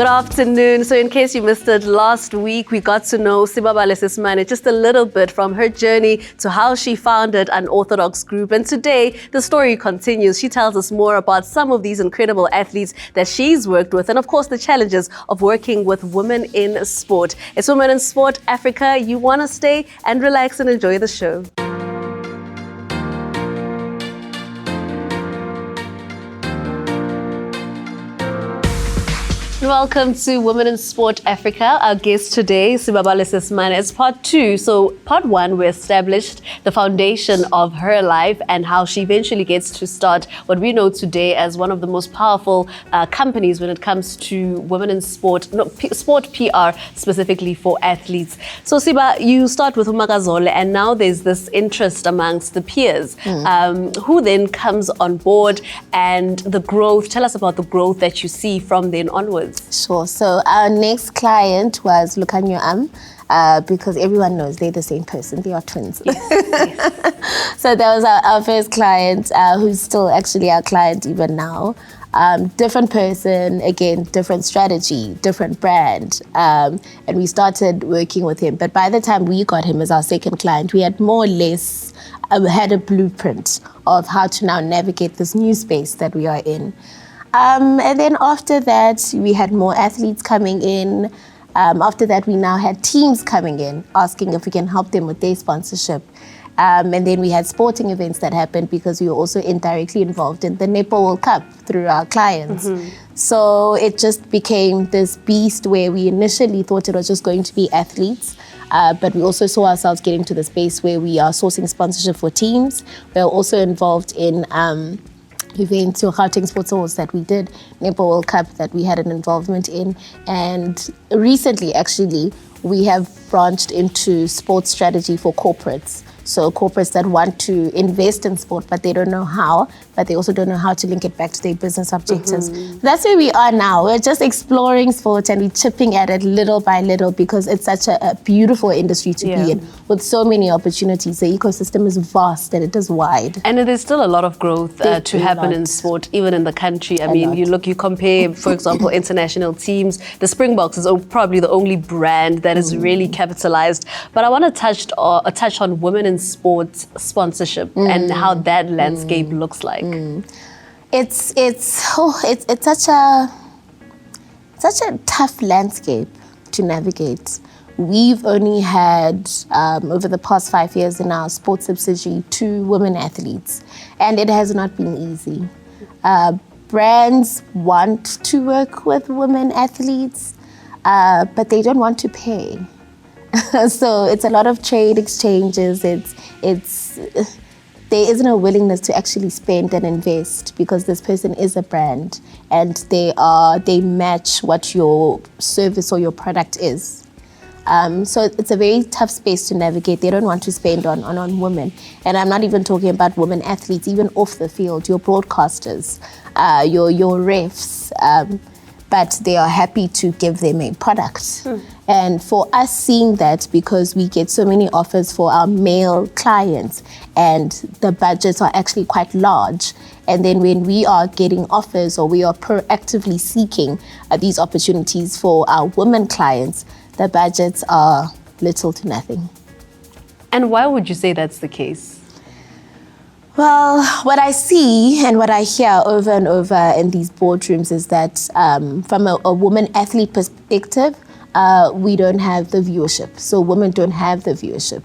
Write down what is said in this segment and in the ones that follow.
Good afternoon. So in case you missed it, last week we got to know Sibabalwe Sesimani just a little bit from her journey to how she founded an Orthodox group. And today the story continues. She tells us more about some of these incredible athletes that she's worked with and of course the challenges of working with women in sport. It's Women in Sport Africa. You want to stay and relax and enjoy the show. Welcome to Women in Sport Africa. Our guest today, Sibabalwe Sesimani, is part 2. So part 1, we established the foundation of her life and how she eventually gets to start what we know today as one of the most powerful companies when it comes to women in sport, sport PR specifically for athletes. So Siba, you start with Umakazole and now there's this interest amongst the peers who then comes on board and the growth. Tell us about the growth that you see from then onwards. Sure. So our next client was Lukanyo because everyone knows they're the same person. They are twins. Yes. So that was our first client, who's still actually our client even now. Different person, again, different strategy, different brand. And we started working with him. But by the time we got him as our second client, we had more or less had a blueprint of how to now navigate this new space that we are in. And then after that, we had more athletes coming in. After that, we now had teams coming in, asking if we can help them with their sponsorship. And then we had sporting events that happened because we were also indirectly involved in the Netball World Cup through our clients. So it just became this beast where we initially thought it was just going to be athletes. But we also saw ourselves getting to the space where we are sourcing sponsorship for teams. We're also involved in events or Gauteng Sports Awards that we did, Netball World Cup that we had an involvement in. And recently, actually, we have branched into sports strategy for corporates. So corporates that want to invest in sport, but they don't know how, but they also don't know how to link it back to their business objectives. That's where we are now. We're just exploring sport and we're chipping at it little by little because it's such a beautiful industry to be in with so many opportunities. The ecosystem is vast and it is wide. And there's still a lot of growth to happen in sport, even in the country. I mean, you compare, for example, international teams. The Springboks is probably the only brand that is really capitalized. But I want to touch on women in sports sponsorship and how that landscape looks like. It's such a tough landscape to navigate. We've only had over the past 5 years in our sports subsidiary 2 women athletes, and it has not been easy. Brands want to work with women athletes, but they don't want to pay. So it's a lot of trade exchanges. There isn't a willingness to actually spend and invest because this person is a brand and they match what your service or your product is. So it's a very tough space to navigate. They don't want to spend on women. And I'm not even talking about women athletes, even off the field, your broadcasters, your refs, but they are happy to give them a product. And for us seeing that, because we get so many offers for our male clients and the budgets are actually quite large, and then when we are getting offers or we are proactively seeking these opportunities for our women clients, the budgets are little to nothing. And why would you say that's the case? Well, what I see and what I hear over and over in these boardrooms is that from a woman athlete perspective, we don't have the viewership. So women don't have the viewership,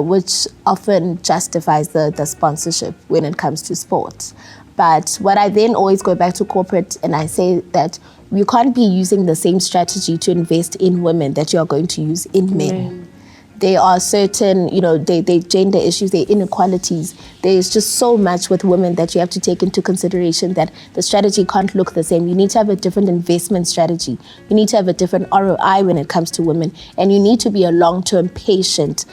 which often justifies the sponsorship when it comes to sport. But what I then always go back to corporate and I say that you can't be using the same strategy to invest in women that you are going to use in men. There are certain, they gender issues, there are inequalities. There's just so much with women that you have to take into consideration that the strategy can't look the same. You need to have a different investment strategy. You need to have a different ROI when it comes to women. And you need to be a long-term patient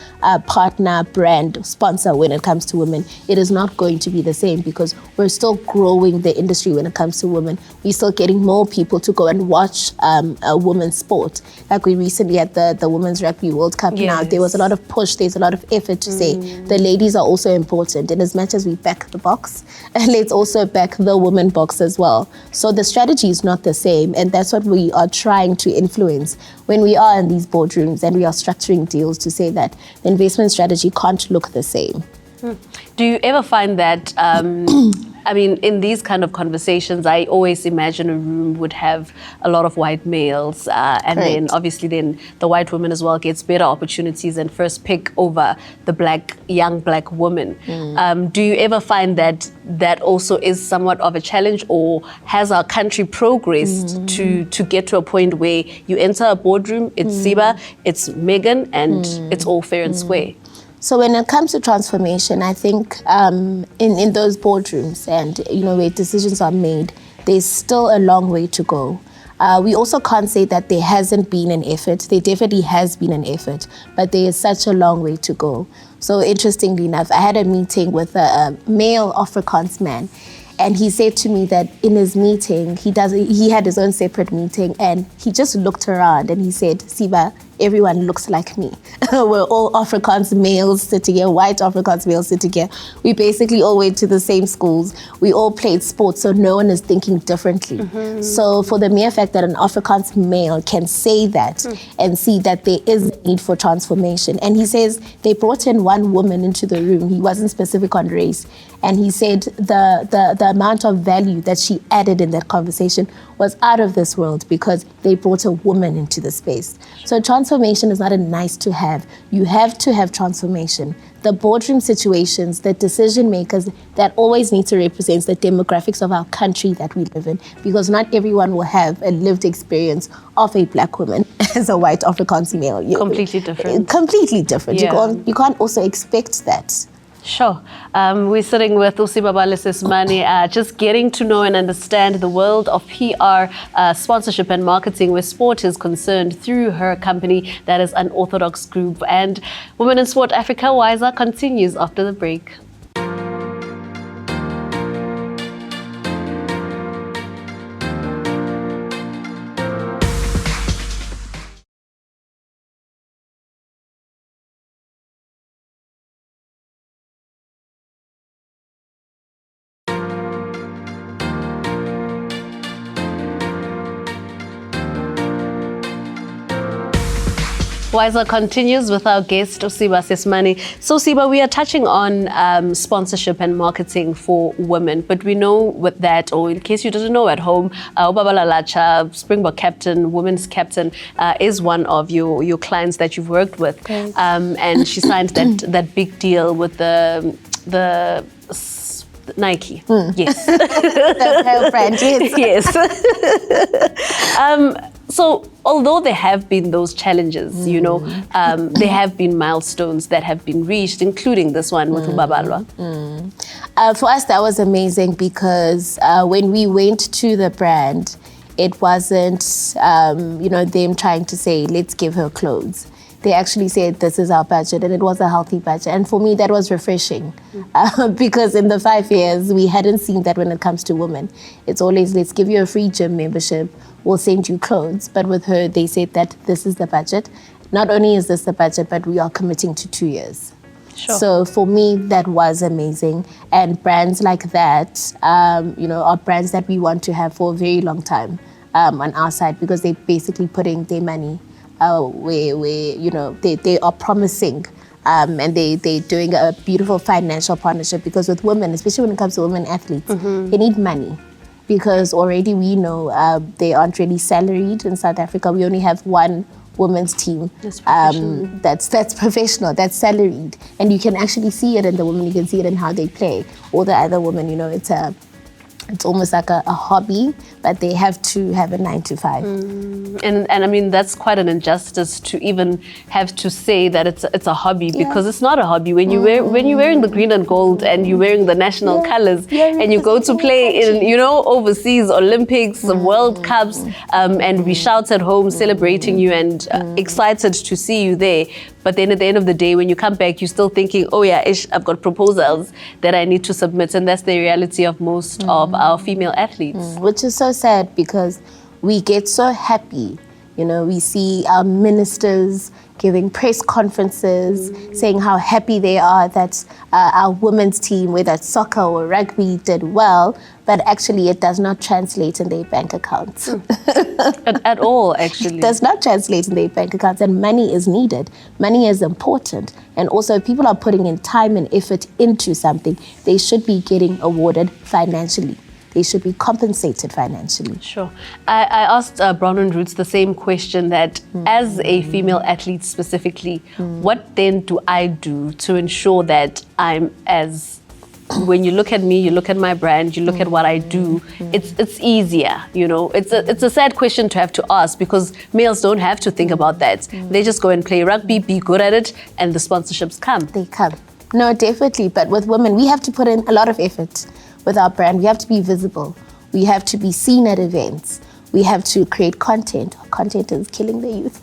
partner, brand, sponsor when it comes to women. It is not going to be the same because we're still growing the industry when it comes to women. We're still getting more people to go and watch a women's sport. Like we recently had the Women's Rugby World Cup now. there was a lot of push, there's a lot of effort to say the ladies are also important. And as much as we back the box, let's also back the woman box as well. So the strategy is not the same. And that's what we are trying to influence when we are in these boardrooms and we are structuring deals, to say that the investment strategy can't look the same. Do you ever find that, I mean, in these kind of conversations, I always imagine a room would have a lot of white males, and then obviously then the white woman as well gets better opportunities and first pick over the young black woman. Do you ever find that that also is somewhat of a challenge, or has our country progressed to get to a point where you enter a boardroom, it's Siba, it's Megan, and it's all fair and square? So when it comes to transformation, I think in those boardrooms and, you know, where decisions are made, there's still a long way to go. We also can't say that there hasn't been an effort. There definitely has been an effort, but there is such a long way to go. So interestingly enough, I had a meeting with a male Afrikaans man, and he said to me that in his meeting, he had his own separate meeting, and he just looked around and he said, Siba, everyone looks like me. We're all Afrikaans males sitting here, white Afrikaans males sitting here. We basically all went to the same schools. We all played sports, so no one is thinking differently. So for the mere fact that an Afrikaans male can say that and see that there is a need for transformation. And he says they brought in one woman into the room. He wasn't specific on race. And he said the amount of value that she added in that conversation was out of this world because they brought a woman into the space. So transformation is not a nice to have. You have to have transformation. The boardroom situations, the decision makers that always need to represent the demographics of our country that we live in, because not everyone will have a lived experience of a black woman as a white Afrikaans male. Completely different. Completely different. Yeah. You can't also expect that. Sure. We're sitting with Sibabalwe Sesimani, just getting to know and understand the world of PR, sponsorship and marketing where sport is concerned through her company that is Unorthodox Group. And Women in Sport Africa Wiser continues after the break. Wiser continues with our guest, Siba Sesimani. So, Siba, we are touching on sponsorship and marketing for women, but we know with that, or in case you didn't know at home, Ubaba Lalacha, Springbok captain, women's captain, is one of your clients that you've worked with. And she signed that big deal with the Nike. Yes. The apparel brand, yes. So although there have been those challenges, you know, there have been milestones that have been reached, including this one with Ubabalwa. For us, that was amazing because when we went to the brand, it wasn't, them trying to say, let's give her clothes. They actually said, this is our budget, and it was a healthy budget. And for me, that was refreshing because in the 5 years, we hadn't seen that when it comes to women. It's always, let's give you a free gym membership, we'll send you clothes. But with her, they said that this is the budget. Not only is this the budget, but we are committing to 2 years. Sure. So for me, that was amazing. And brands like that, are brands that we want to have for a very long time on our side, because they're basically putting their money where they are promising, and they're doing a beautiful financial partnership, because with women, especially when it comes to women athletes, they need money, because already we know they aren't really salaried in South Africa. We only have one women's team that's professional, that's salaried, and you can actually see it in the women, you can see it in how they play. All the other women, it's almost like a hobby, but they have to have a 9 to 5. And I mean, that's quite an injustice to even have to say that it's a hobby, because it's not a hobby. When you're wearing the green and gold and you're wearing the national colors, and you go to play in overseas Olympics, World Cups, and we shout at home celebrating you and excited to see you there. But then at the end of the day, when you come back, you're still thinking, oh yeah, I've got proposals that I need to submit. And that's the reality of most of our female athletes. Which is so sad, because we get so happy You know, we see our ministers giving press conferences, saying how happy they are that our women's team, whether it's soccer or rugby, did well, but actually it does not translate in their bank accounts. At all, actually. It does not translate in their bank accounts, and money is needed. Money is important. And also, if people are putting in time and effort into something, they should be getting awarded financially. They should be compensated financially. Sure. I asked Bronwyn Roots the same question that as a female athlete specifically, what then do I do to ensure that I'm as, when you look at me, you look at my brand, you look at what I do, it's easier, you know. It's a sad question to have to ask because males don't have to think about that. They just go and play rugby, be good at it, and the sponsorships come. They come. No, definitely. But with women, we have to put in a lot of effort. With our brand, we have to be visible. We have to be seen at events. We have to create content. Content is killing the youth.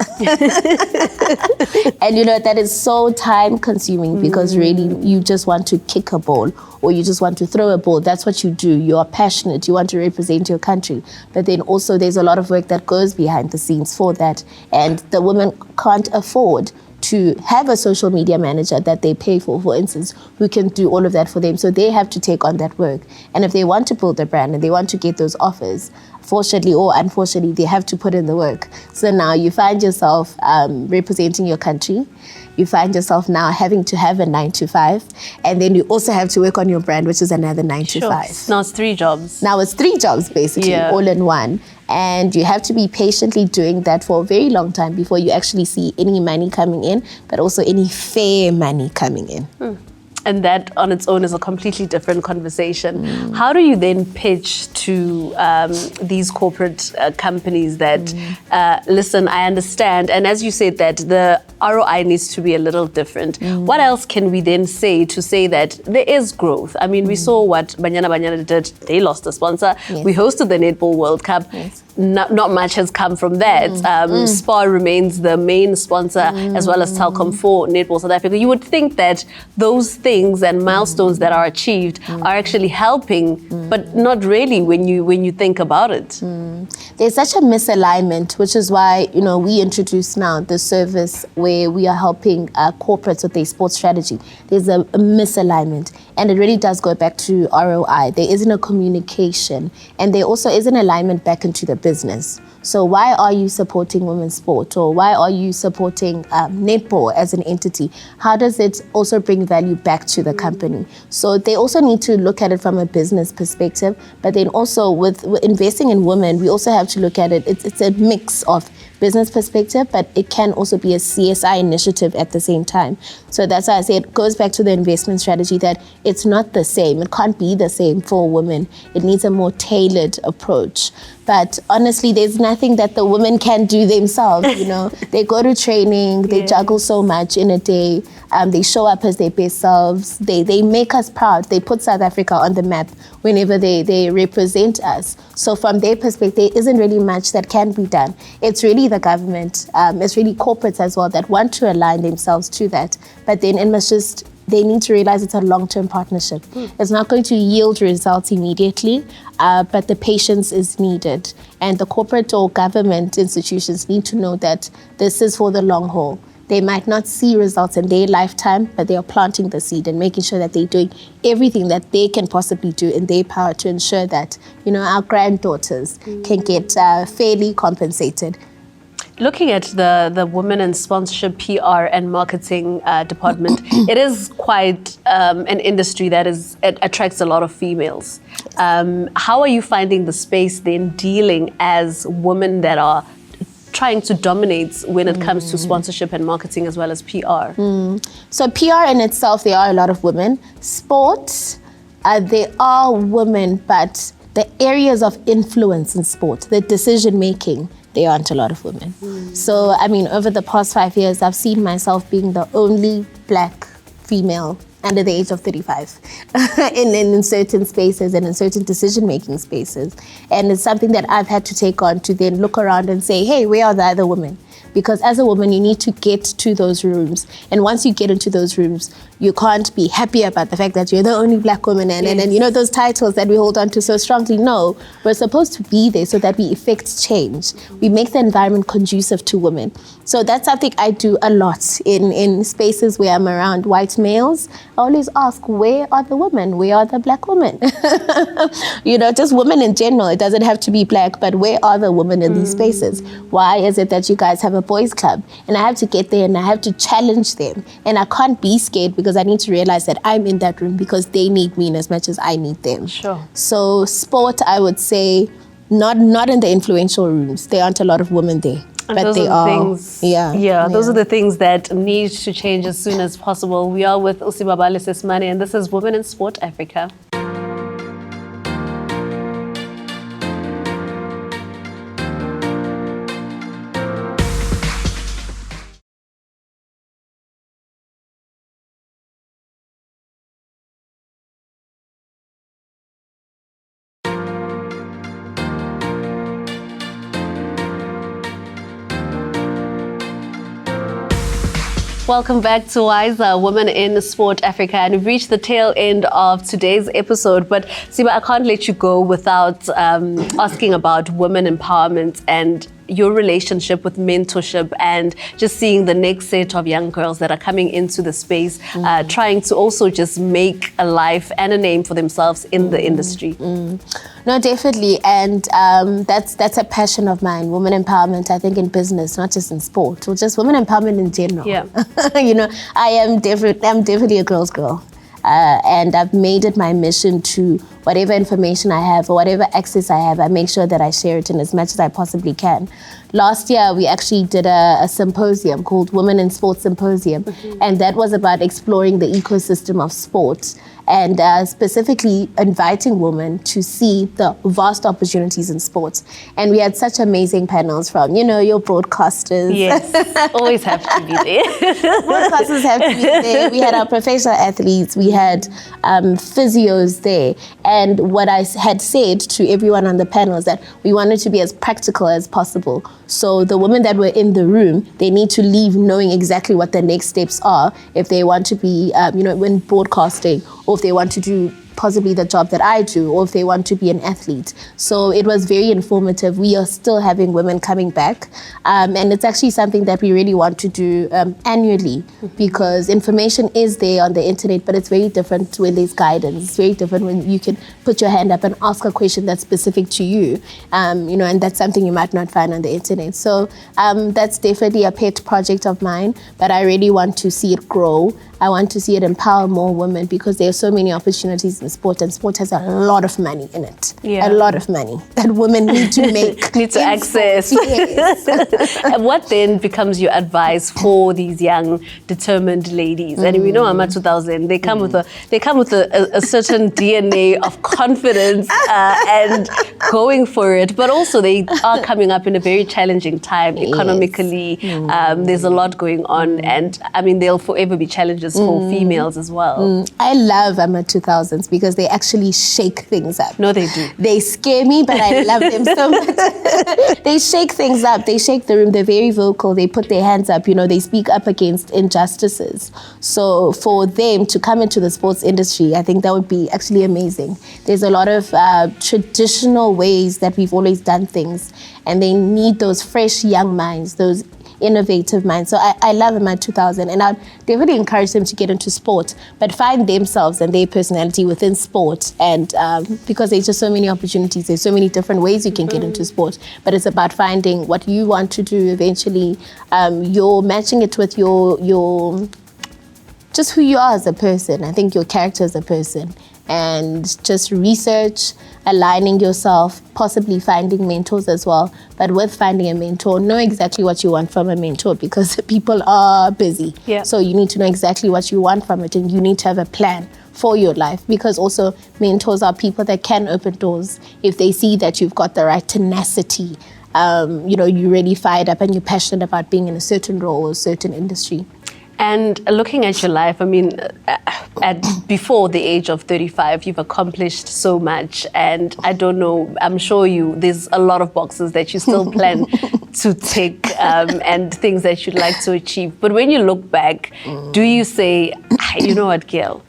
And you know, that is so time consuming because really you just want to kick a ball or you just want to throw a ball. That's what you do. You are passionate. You want to represent your country. But then also there's a lot of work that goes behind the scenes for that. And the women can't afford to have a social media manager that they pay for instance, who can do all of that for them. So they have to take on that work. And if they want to build a brand and they want to get those offers, fortunately or unfortunately, they have to put in the work. So now you find yourself representing your country. You find yourself now having to have a 9-to-5. And then you also have to work on your brand, which is another 9-to-5. Now it's 3 jobs. Now it's 3 jobs, basically, all in one. And you have to be patiently doing that for a very long time before you actually see any money coming in, but also any fair money coming in. And that on its own is a completely different conversation. How do you then pitch to these corporate companies that, listen, I understand, and as you said that the ROI needs to be a little different. What else can we then say to say that there is growth? I mean, we saw what Banyana did. They lost a sponsor. Yes. We hosted the Netball World Cup. Yes. Not much has come from that. SPAR remains the main sponsor as well as Telkom for Netball South Africa. You would think that those things and milestones that are achieved are actually helping, but not really when you think about it. There's such a misalignment, which is why, you know, we introduce now the service where we are helping corporates with their sports strategy. There's a misalignment, and it really does go back to ROI. There isn't a communication, and there also isn't alignment back into the business. So why are you supporting women's sport, or why are you supporting netball as an entity? How does it also bring value back to the company? So they also need to look at it from a business perspective, but then also with investing in women, we also have to look at it. It's a mix of business perspective, but it can also be a CSI initiative at the same time. So that's why I say it goes back to the investment strategy, that it's not the same. It can't be the same for women. It needs a more tailored approach. But honestly, there's nothing that the women can do themselves. You know, they go to training, they juggle so much in a day. They show up as their best selves. They make us proud. They put South Africa on the map whenever they represent us. So from their perspective, there isn't really much that can be done. It's really the government, it's really corporates as well that want to align themselves to that. But then it must just, they need to realize it's a long-term partnership. It's not going to yield results immediately, but the patience is needed. And the corporate or government institutions need to know that this is for the long haul. They might not see results in their lifetime, but they are planting the seed and making sure that they're doing everything that they can possibly do in their power to ensure that, you know, our granddaughters can get fairly compensated. Looking at the women in sponsorship, PR and marketing department, it is quite an industry that it attracts a lot of females. How are you finding the space then dealing as women that are trying to dominate when it comes to sponsorship and marketing as well as PR? So PR in itself, there are a lot of women. Sports, there are women, but the areas of influence in sport, the decision making, there aren't a lot of women. So, I mean, over the past 5 years, I've seen myself being the only Black female under the age of 35 in certain spaces and in certain decision-making spaces. And it's something that I've had to take on to then look around and say, hey, where are the other women? because as a woman, you need to get to those rooms. And once you get into those rooms, you can't be happy about the fact that you're the only black woman and you know those titles that we hold on to so strongly. No, we're supposed to be there so that we effect change. We make the environment conducive to women. So that's something I do a lot in spaces where I'm around white males. I always ask, where are the women? Where are the black women? You know, just women in general. It doesn't have to be black, but where are the women in these spaces? Why is it that you guys have a boys club? And I have to get there and I have to challenge them. And I can't be scared because I need to realize that I'm in that room because they need me as much as I need them. Sure. So sport, I would say, not in the influential rooms. There aren't a lot of women there. And but those they are the are. things, those Yeah. are the things that need to change as soon as possible. We are with Sibabalwe Sesimani, and this is Women in Sport Africa. Welcome back to WISA, Women in Sport Africa, and we've reached the tail end of today's episode. But Siba, I can't let you go without asking about women empowerment and your relationship with mentorship and just seeing the next set of young girls that are coming into the space, trying to also just make a life and a name for themselves in the industry. No, definitely. And that's a passion of mine, women empowerment, I think in business, not just in sport, or just women empowerment in general. Yeah. You know, I'm definitely a girl's girl. And I've made it my mission to, whatever information I have or whatever access I have, I make sure that I share it in as much as I possibly can. Last year, we actually did a symposium called Women in Sport Symposium, and that was about exploring the ecosystem of sport and specifically inviting women to see the vast opportunities in sports. And we had such amazing panels from, you know, your broadcasters. Yes, always have to be there. Broadcasters have to be there. We had our professional athletes. We had physios there. And what I had said to everyone on the panel is that we wanted to be as practical as possible. So the women that were in the room, they need to leave knowing exactly what the next steps are if they want to be, in broadcasting, or if they want to do possibly the job that I do, or if they want to be an athlete. So it was very informative. We are still having women coming back. And it's actually something that we really want to do annually, because information is there on the internet, but it's very different when there's guidance. It's very different when you can put your hand up and ask a question that's specific to you, and that's something you might not find on the internet. So that's definitely a pet project of mine, but I really want to see it grow. I want to see it empower more women because there are so many opportunities in sport, and sport has a lot of money in it. Yeah. A lot of money that women need to make. Need to access. Yes. And what then becomes your advice for these young, determined ladies? And we know Ama 2000, they come with a certain DNA of confidence and going for it, but also they are coming up in a very challenging time economically. There's a lot going on, and I mean they'll forever be challenges for females as well. I love Ama 2000s because they actually shake things up. No, they do. They scare me, but I love them so much. They shake things up. They shake the room. They're very vocal. They put their hands up. You know, they speak up against injustices. So for them to come into the sports industry, I think that would be actually amazing. There's a lot of traditional ways that we've always done things, and they need those fresh young minds, those innovative minds. So I love them at 2000, and I'd definitely encourage them to get into sport, but find themselves and their personality within sport. And because there's just so many opportunities, there's so many different ways you can get into sport, but it's about finding what you want to do eventually. You're matching it with your just who you are as a person. I think your character as a person. And just research, aligning yourself, possibly finding mentors as well. But with finding a mentor, know exactly what you want from a mentor, because people are busy. Yeah. So you need to know exactly what you want from it, and you need to have a plan for your life, because also mentors are people that can open doors if they see that you've got the right tenacity. You're really fired up and you're passionate about being in a certain role or a certain industry. And looking at your life, I mean, before the age of 35, you've accomplished so much. And I don't know, I'm sure there's a lot of boxes that you still plan to take and things that you'd like to achieve. But when you look back, do you say, you know what, girl?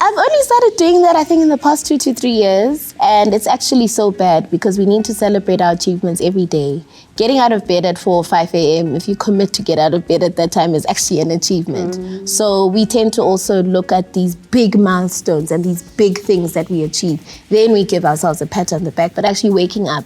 I've only started doing that, I think, in the past 2 to 3 years. And it's actually so bad because we need to celebrate our achievements every day. Getting out of bed at 4 or 5 a.m., if you commit to get out of bed at that time, is actually an achievement. So we tend to also look at these big milestones and these big things that we achieve. Then we give ourselves a pat on the back. But actually waking up,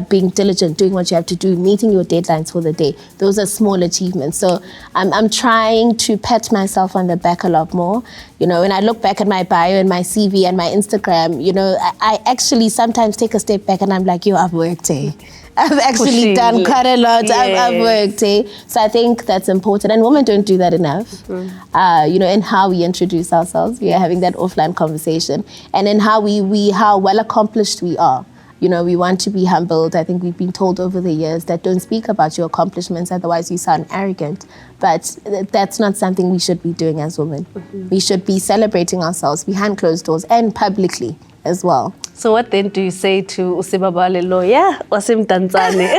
being diligent, doing what you have to do, meeting your deadlines for the day, those are small achievements. So I'm trying to pat myself on the back a lot more. You know, when I look back at my bio and my CV and my Instagram, you know, I actually sometimes take a step back and I'm like, yo, I've worked, eh? I've actually done quite a lot. Yes. I've worked, eh? So I think that's important. And women don't do that enough. You know, in how we introduce ourselves. We are having that offline conversation. And in how how well accomplished we are. You know, we want to be humbled. I think we've been told over the years that don't speak about your accomplishments, otherwise you sound arrogant. But that's not something we should be doing as women. We should be celebrating ourselves behind closed doors and publicly as well. So what then do you say to Sibabalwe Lo? Yeah, Wasim Tanzani.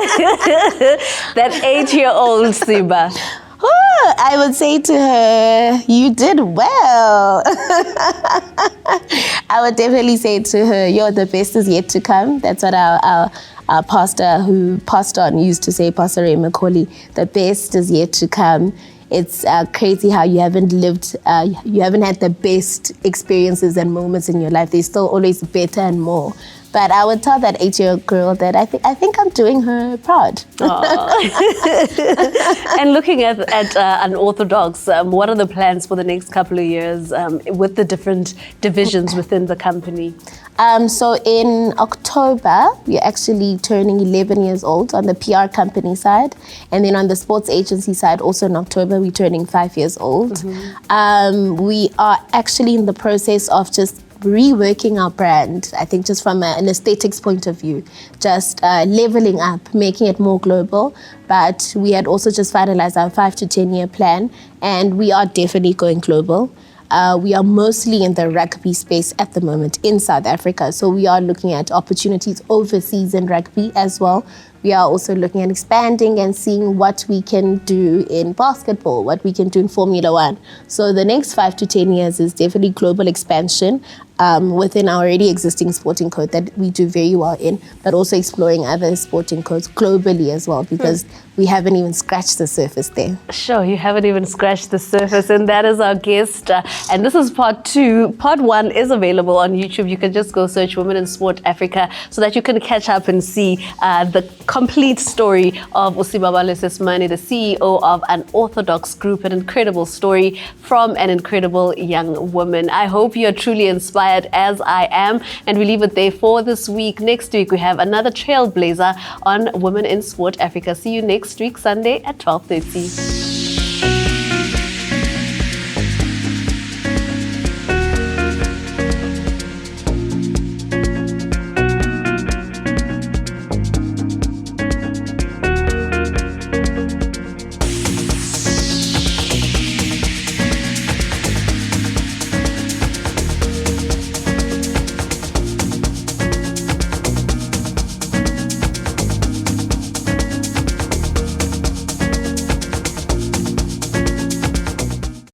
That 8-year-old Siba. I would say to her, you did well. I would definitely say to her, yo, the best is yet to come. That's what our pastor who passed on used to say, Pastor Ray McCauley, the best is yet to come. It's crazy how you haven't lived, you haven't had the best experiences and moments in your life. There's still always better and more. But I would tell that 8-year-old girl that I think I'm doing her proud. And looking at Unorthodox, what are the plans for the next couple of years with the different divisions within the company? So in October, we're actually turning 11 years old on the PR company side. And then on the sports agency side, also in October, we're turning 5 years old. We are actually in the process of just reworking our brand, I think just from an aesthetics point of view, just leveling up, making it more global. But we had also just finalized our 5 to 10 year plan, and we are definitely going global. We are mostly in the rugby space at the moment in South Africa. So we are looking at opportunities overseas in rugby as well. We are also looking at expanding and seeing what we can do in basketball, what we can do in Formula One. So the next 5 to 10 years is definitely global expansion within our already existing sporting code that we do very well in, but also exploring other sporting codes globally as well, because we haven't even scratched the surface there. Sure, you haven't even scratched the surface, and that is our guest. And this is part 2. Part 1 is available on YouTube. You can just go search Women in Sport Africa so that you can catch up and see the complete story of Sibabalwe Sesimani, the CEO of Unorthodox Group, an incredible story from an incredible young woman. I hope you're truly inspired as I am, and we leave it there for this week. Next week, we have another trailblazer on Women in Sport Africa. See you next week, Sunday at 12:30.